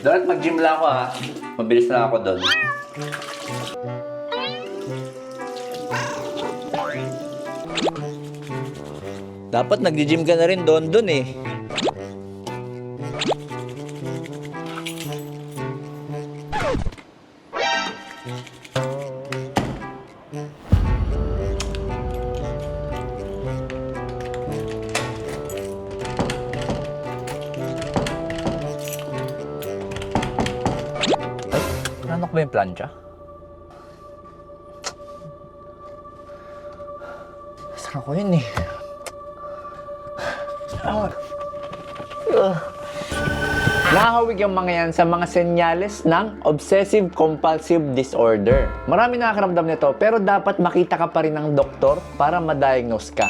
Dapat mag-gym lang ako ha. Mabilis na ako doon. Dapat nag-gym ka na rin doon eh. Nanok ba yung plancha? Saan ako yun eh? Nakahawig yung mga yan sa mga senyales ng obsessive-compulsive disorder. Marami nakakaramdam nito pero dapat makita ka pa rin ng doktor para ma-diagnose ka.